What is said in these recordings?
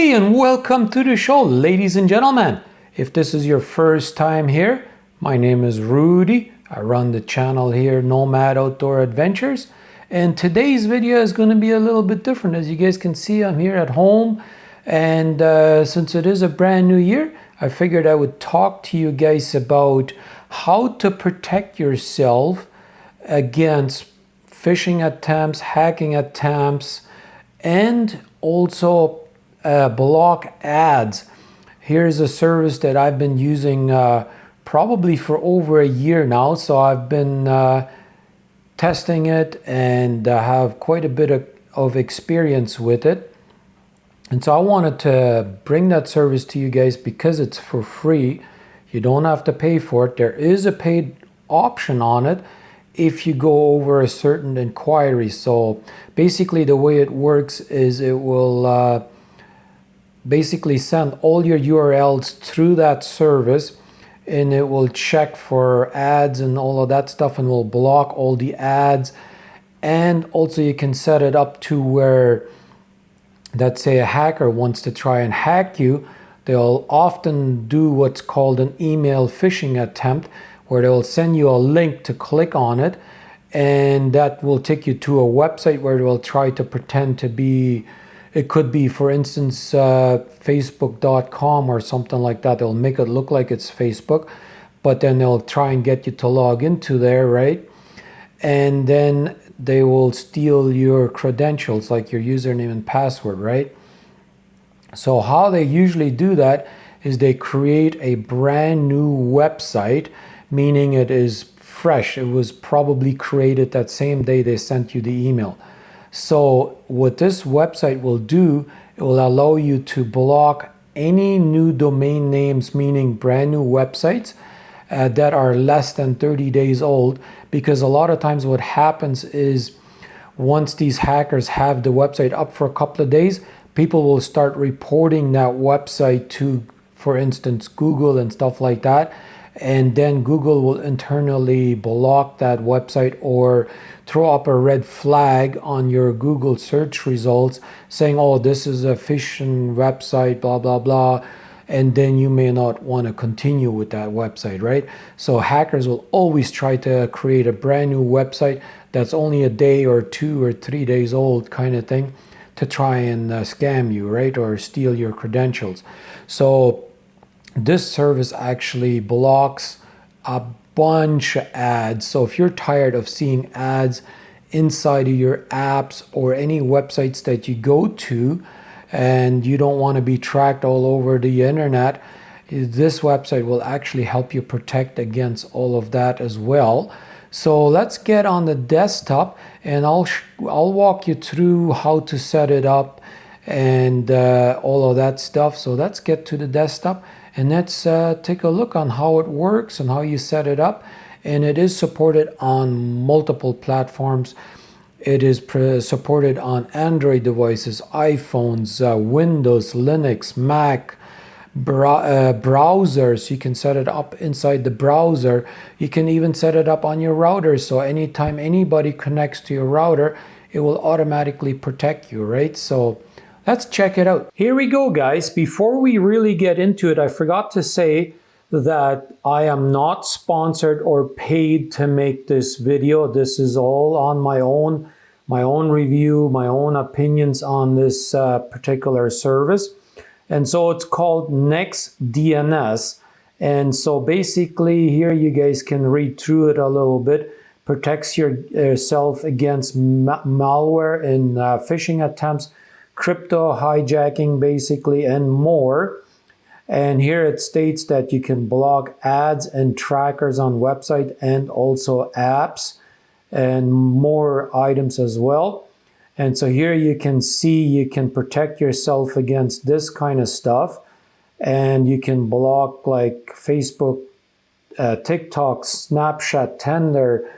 Hey, and welcome to the show, ladies and gentlemen. If this is your first time here, my name is Rudy. I run the channel here, Nomad Outdoor Adventures. And today's video is going to be a little bit different. As you guys can see, I'm here at home. And since it is a brand new year, I figured I would talk to you guys about how to protect yourself against phishing attempts, hacking attempts, and also block ads. Here's a service that I've been using probably for over a year now. So I've been testing it and have quite a bit of experience with it. And so I wanted to bring that service to you guys because it's for free. You don't have to pay for it. There is a paid option on it if you go over a certain inquiry. So basically the way it works is it will basically send all your URLs through that service, and it will check for ads and all of that stuff and will block all the ads. And also you can set it up to where, let's say a hacker wants to try and hack you, they'll often do what's called an email phishing attempt, where they'll send you a link to click on it, and that will take you to a website where they'll try to pretend to be, it could be, for instance, facebook.com or something like that. They'll make it look like it's Facebook, but then they'll try and get you to log into there, right? And then they will steal your credentials, like your username and password, right? So how they usually do that is they create a brand new website, meaning it is fresh. It was probably created that same day they sent you the email. So what this website will do, it will allow you to block any new domain names, meaning brand new websites that are less than 30 days old. Because a lot of times what happens is once these hackers have the website up for a couple of days, people will start reporting that website to, for instance, Google and stuff like that. And then Google will internally block that website or throw up a red flag on your Google search results saying, oh, this is a phishing website, blah, blah, blah. And then you may not want to continue with that website, right? So hackers will always try to create a brand new website that's only a day or 2 or 3 days old kind of thing to try and scam you, right? Or steal your credentials. So this service actually blocks a bunch of ads. So if you're tired of seeing ads inside of your apps or any websites that you go to and you don't want to be tracked all over the internet, this website will actually help you protect against all of that as well. So let's get on the desktop and I'll walk you through how to set it up and all of that stuff. So let's get to the desktop and let's take a look on how it works and how you set it up. And it is supported on multiple platforms. It is supported on Android devices, iPhones, Windows, Linux, Mac, browsers. You can set it up inside the browser. You can even set it up on your router. So anytime anybody connects to your router, it will automatically protect you, right? So let's check it out. Here we go, guys. Before we really get into it, I forgot to say that I am not sponsored or paid to make this video. This is all on my own review, my own opinions on this particular service. And so it's called NextDNS. And so basically here you guys can read through it a little bit. Protects yourself against malware and phishing attempts, crypto hijacking basically, and more. And here it states that you can block ads and trackers on website and also apps and more items as well. And so here you can see you can protect yourself against this kind of stuff, and you can block like Facebook, TikTok, Snapchat, Tinder,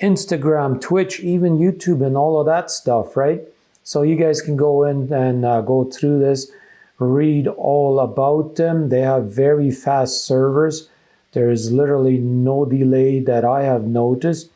Instagram, Twitch, even YouTube and all of that stuff, right? So you guys can go in and go through this, read all about them. They have very fast servers. There's literally no delay that I have noticed.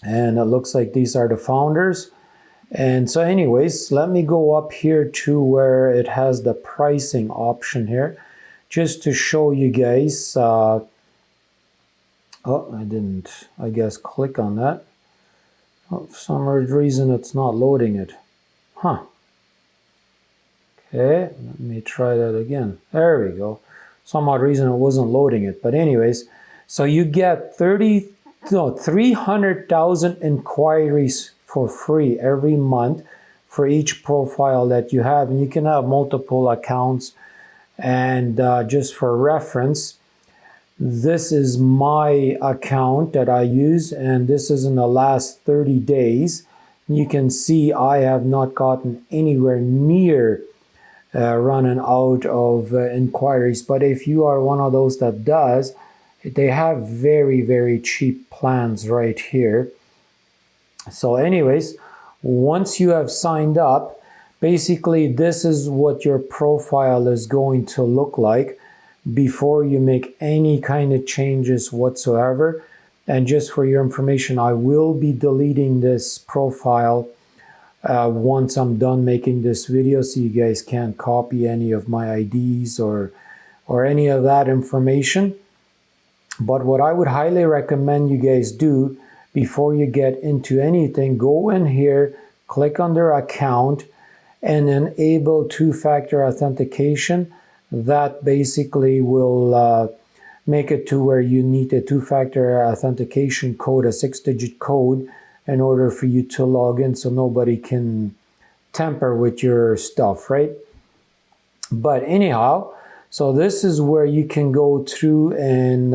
And it looks like these are the founders. And so anyways, let me go up here to where it has the pricing option here, just to show you guys. Oh, I didn't, I guess, click on that. Oh, for some weird reason, it's not loading it. Huh. Okay, let me try that again. There we go. Some odd reason it wasn't loading it. But anyways, so you get 300,000 inquiries for free every month for each profile that you have. And you can have multiple accounts. And just for reference, this is my account that I use, and this is in the last 30 days. You can see I have not gotten anywhere near running out of inquiries. But if you are one of those that does, they have very, very cheap plans right here. So anyways, once you have signed up, basically this is what your profile is going to look like before you make any kind of changes whatsoever. And just for your information, I will be deleting this profile once I'm done making this video, so you guys can't copy any of my IDs or any of that information. But what I would highly recommend you guys do before you get into anything, go in here, click under account, and enable two-factor authentication. That basically will make it to where you need a two-factor authentication code, a 6-digit code, in order for you to log in, so nobody can tamper with your stuff, right? But anyhow, so this is where you can go through and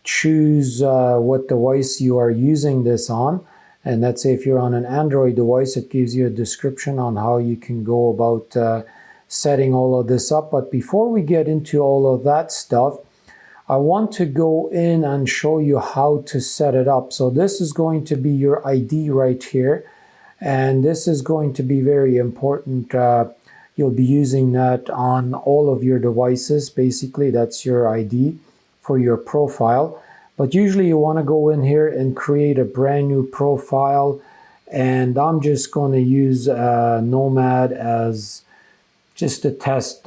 choose what device you are using this on. And let's say if you're on an Android device, it gives you a description on how you can go about setting all of this up. But before we get into all of that stuff, I want to go in and show you how to set it up. So this is going to be your ID right here. And this is going to be very important. You'll be using that on all of your devices. Basically, that's your ID for your profile. But usually you want to go in here and create a brand new profile. And I'm just going to use Nomad as just to test,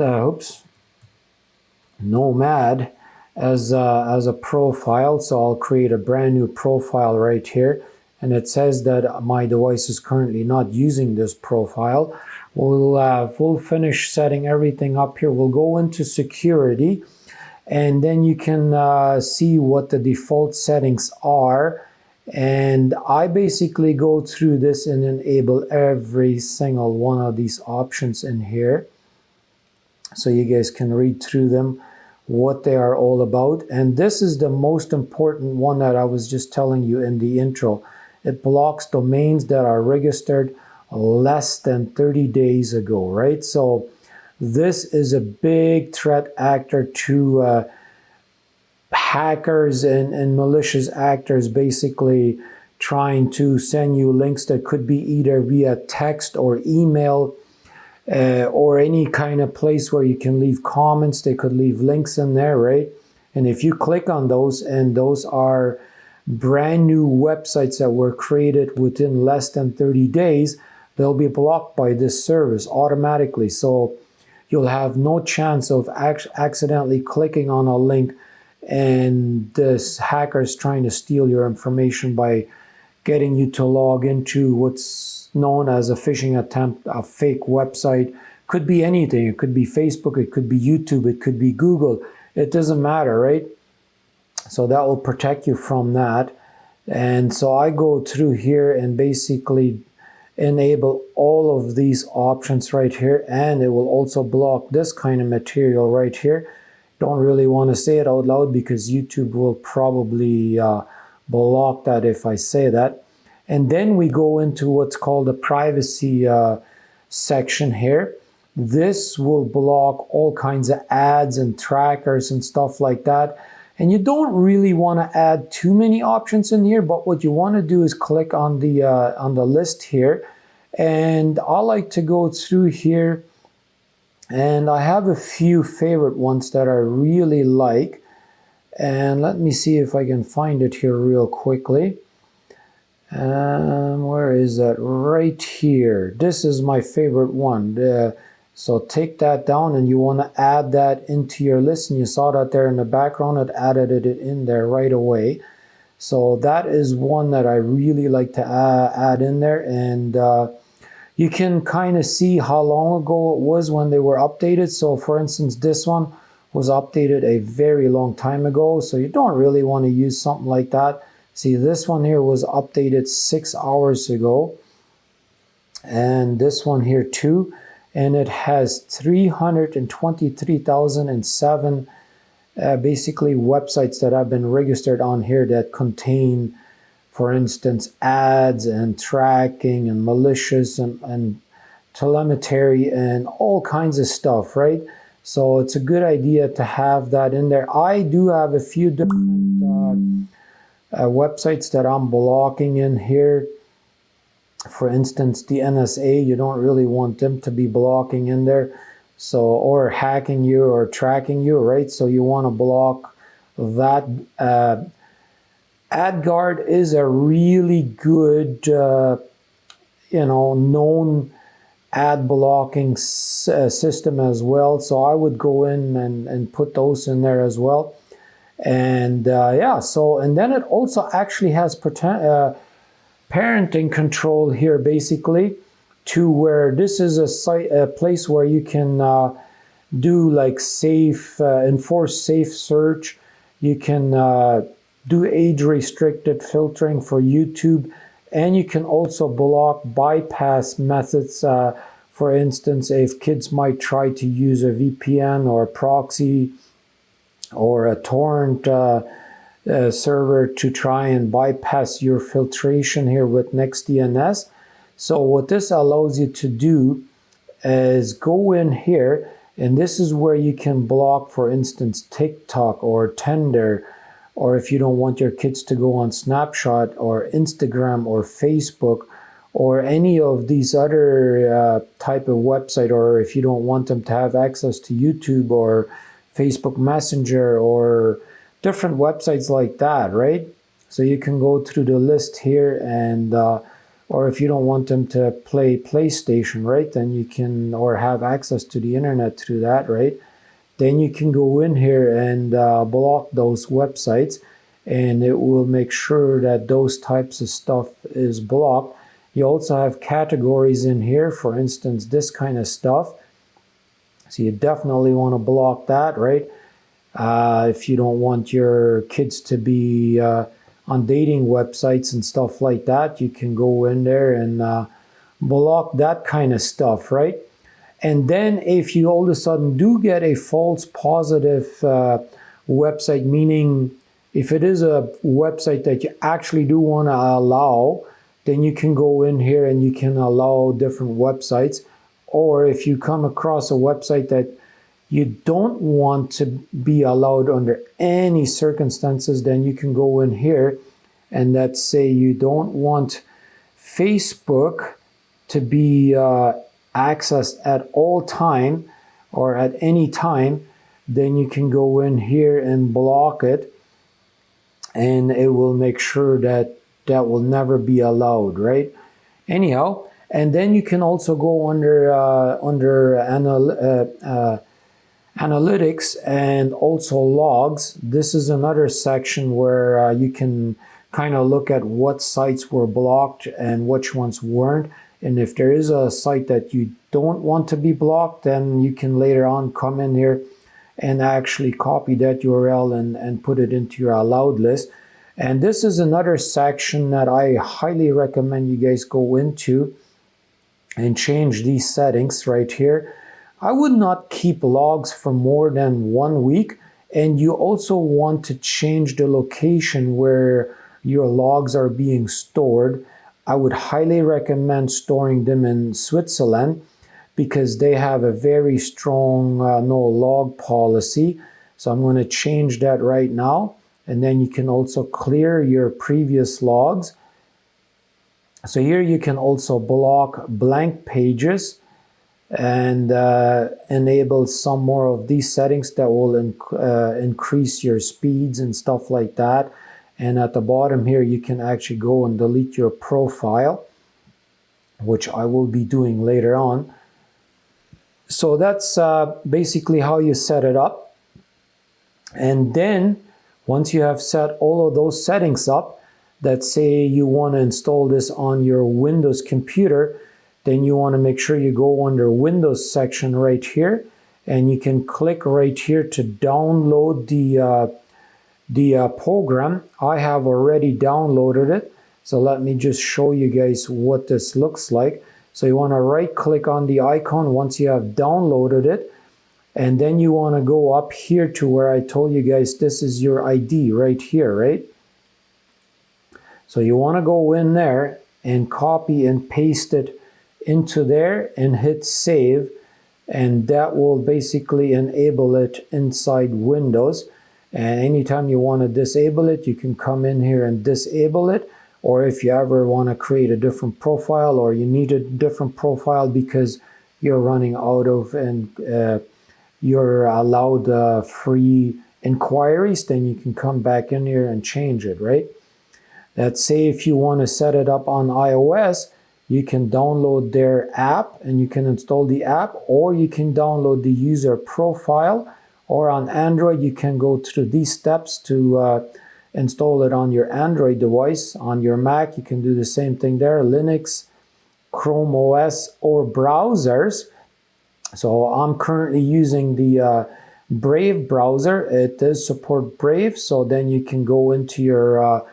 Nomad as a profile. So I'll create a brand new profile right here. And it says that my device is currently not using this profile. We'll finish setting everything up here. We'll go into security, and then you can see what the default settings are. And I basically go through this and enable every single one of these options in here, so you guys can read through them, what they are all about. And this is the most important one that I was just telling you in the intro. It blocks domains that are registered less than 30 days ago, right? So this is a big threat actor to hackers and malicious actors, basically trying to send you links that could be either via text or email, or any kind of place where you can leave comments. They could leave links in there, right? And if you click on those, and those are brand new websites that were created within less than 30 days, they'll be blocked by this service automatically. So you'll have no chance of accidentally clicking on a link and this hacker's trying to steal your information by getting you to log into what's known as a phishing attempt, a fake website. Could be anything. It could be Facebook, it could be YouTube, it could be Google. It doesn't matter, right? So that will protect you from that. And so I go through here and basically enable all of these options right here, and it will also block this kind of material right here. Don't really want to say it out loud because YouTube will probably block that if I say that. And then we go into what's called the privacy section here. This will block all kinds of ads and trackers and stuff like that. And you don't really want to add too many options in here, but what you want to do is click on the list here. And I like to go through here, and I have a few favorite ones that I really like. And let me see if I can find it here real quickly. Where is that? Right here. This is my favorite one. So take that down, and you want to add that into your list. And you saw that there in the background, it added it in there right away. So that is one that I really like to add in there. And you can kind of see how long ago it was when they were updated. So for instance, this one was updated a very long time ago. So you don't really want to use something like that. See, this one here was updated 6 hours ago. And this one here too. And it has 323,007 basically websites that have been registered on here that contain, for instance, ads and tracking and malicious and telemetry and all kinds of stuff, right? So it's a good idea to have that in there. I do have a few different websites that I'm blocking in here. For instance, the NSA, you don't really want them to be blocking in there. So, or hacking you or tracking you, right? So you want to block that. AdGuard is a really good, known ad blocking system as well. So I would go in and put those in there as well. And yeah, so, and then it also actually has parenting control here, basically, to where this is a place where you can do like enforce safe search. You can do age restricted filtering for YouTube, and you can also block bypass methods. For instance, if kids might try to use a VPN or a proxy or a torrent server to try and bypass your filtration here with NextDNS. So what this allows you to do is go in here, and this is where you can block, for instance, TikTok or Tinder, or if you don't want your kids to go on Snapchat or Instagram or Facebook or any of these other type of website, or if you don't want them to have access to YouTube or Facebook Messenger or different websites like that, right? So you can go through the list here, and or if you don't want them to play PlayStation, right, then you can, or have access to the internet through that, right, then you can go in here and block those websites, and it will make sure that those types of stuff is blocked. You also have categories in here, for instance, this kind of stuff. So you definitely want to block that, right? If you don't want your kids to be on dating websites and stuff like that, you can go in there and block that kind of stuff, right? And then if you all of a sudden do get a false positive website, meaning if it is a website that you actually do want to allow, then you can go in here and you can allow different websites. Or if you come across a website that you don't want to be allowed under any circumstances, then you can go in here, and let's say you don't want Facebook to be accessed at all time or at any time, then you can go in here and block it, and it will make sure that that will never be allowed, right? Anyhow, and then you can also go under analytics and also logs. This is another section where you can kind of look at what sites were blocked and which ones weren't. And if there is a site that you don't want to be blocked, then you can later on come in here and actually copy that URL and put it into your allowed list. And this is another section that I highly recommend you guys go into and change these settings right here. I would not keep logs for more than 1 week, and you also want to change the location where your logs are being stored. I would highly recommend storing them in Switzerland because they have a very strong no log policy. So I'm going to change that right now, and then you can also clear your previous logs. So here you can also block blank pages and enable some more of these settings that will increase your speeds and stuff like that. And at the bottom here, you can actually go and delete your profile, which I will be doing later on. So that's basically how you set it up. And then once you have set all of those settings up, that say you want to install this on your Windows computer, then you want to make sure you go under Windows section right here, and you can click right here to download the program. I have already downloaded it, so let me just show you guys what this looks like. So you want to right click on the icon once you have downloaded it, and then you want to go up here to where I told you guys this is your ID right here, right? So you want to go in there and copy and paste it into there and hit save, and that will basically enable it inside Windows. And anytime you want to disable it, you can come in here and disable it. Or if you ever want to create a different profile, or you need a different profile because you're running out of and you're allowed free inquiries, then you can come back in here and change it, right? Let's say if you want to set it up on iOS, you can download their app and you can install the app, or you can download the user profile, or on Android you can go through these steps to install it on your Android device. On your Mac you can do the same thing there, Linux, Chrome OS, or browsers. So I'm currently using the Brave browser. It does support Brave, so then you can go into your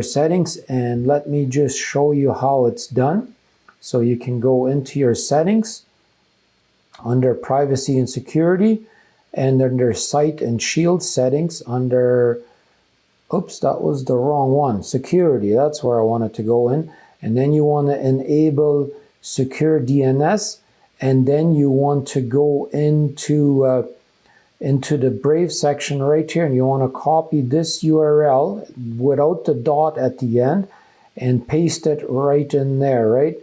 settings, and let me just show you how it's done. So you can go into your settings under privacy and security, and under site and shield settings under, oops, that was the wrong one, security, that's where I wanted to go in. And then you want to enable secure DNS, and then you want to go into the Brave section right here, and you want to copy this URL without the dot at the end and paste it right in there, right?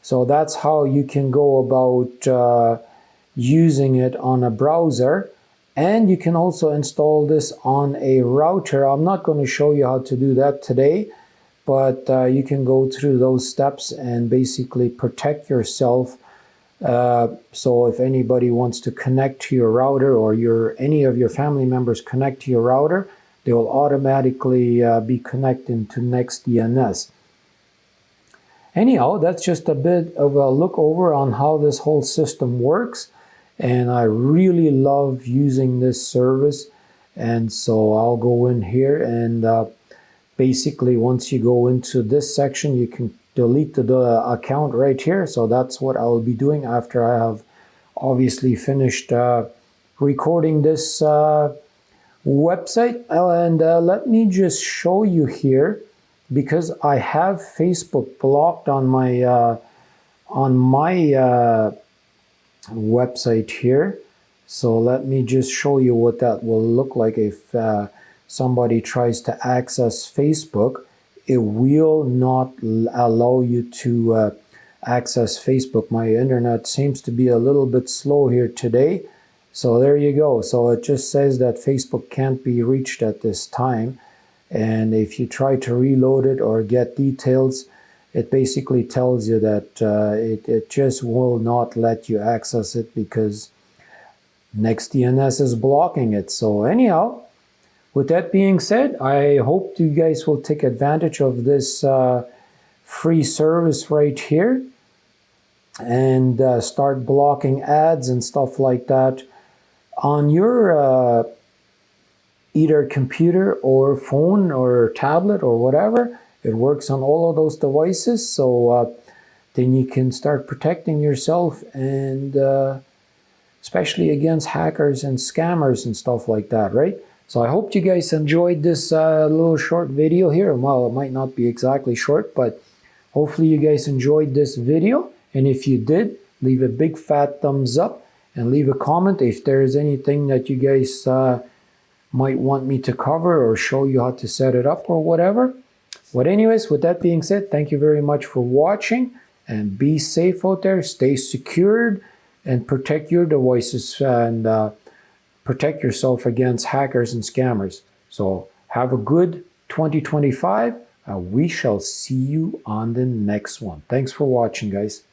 So that's how you can go about using it on a browser. And you can also install this on a router. I'm not going to show you how to do that today, but you can go through those steps and basically protect yourself. So if anybody wants to connect to your router, or any of your family members connect to your router, they will automatically be connected to NextDNS. Anyhow, that's just a bit of a look over on how this whole system works, and I really love using this service. And so I'll go in here, and basically once you go into this section, you can delete the account right here. So that's what I will be doing after I have obviously finished recording this website. And let me just show you here, because I have Facebook blocked on my website here. So let me just show you what that will look like if somebody tries to access Facebook. It will not allow you to access Facebook. My internet seems to be a little bit slow here today. So there you go. So it just says that Facebook can't be reached at this time. And if you try to reload it or get details, it basically tells you that it just will not let you access it because NextDNS is blocking it. So anyhow, with that being said, I hope you guys will take advantage of this free service right here and start blocking ads and stuff like that on your either computer or phone or tablet or whatever. It works on all of those devices, so then you can start protecting yourself, and especially against hackers and scammers and stuff like that, right? So I hope you guys enjoyed this little short video here. Well, it might not be exactly short, but hopefully you guys enjoyed this video. And if you did, leave a big fat thumbs up and leave a comment if there is anything that you guys might want me to cover or show you how to set it up or whatever. But anyways, with that being said, thank you very much for watching, and be safe out there, stay secured, and protect your devices and protect yourself against hackers and scammers. So Have a good 2025. We shall see you on the next one. Thanks for watching, guys.